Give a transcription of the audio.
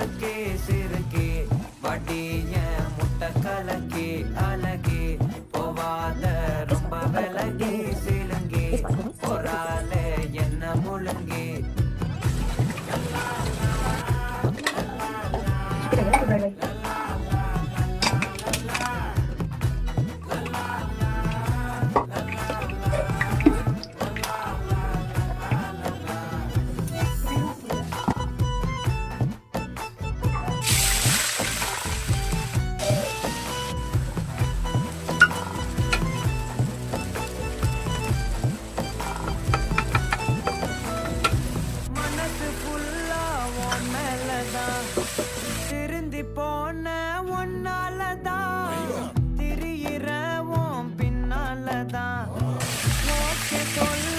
சிறுக்கே சிறுக்கே வடிய முட்டை கலக்கி அழகி போவாத ரொம்ப விலகி சிலுங்கி பொறாலே என்ன முழுங்கி மனசு ஃபுல்லா உன் மேலதான் திருந்தி போன ஒன்னாலதான் திரியிற உன் பின்னாலதான் ஓகே சொல்ல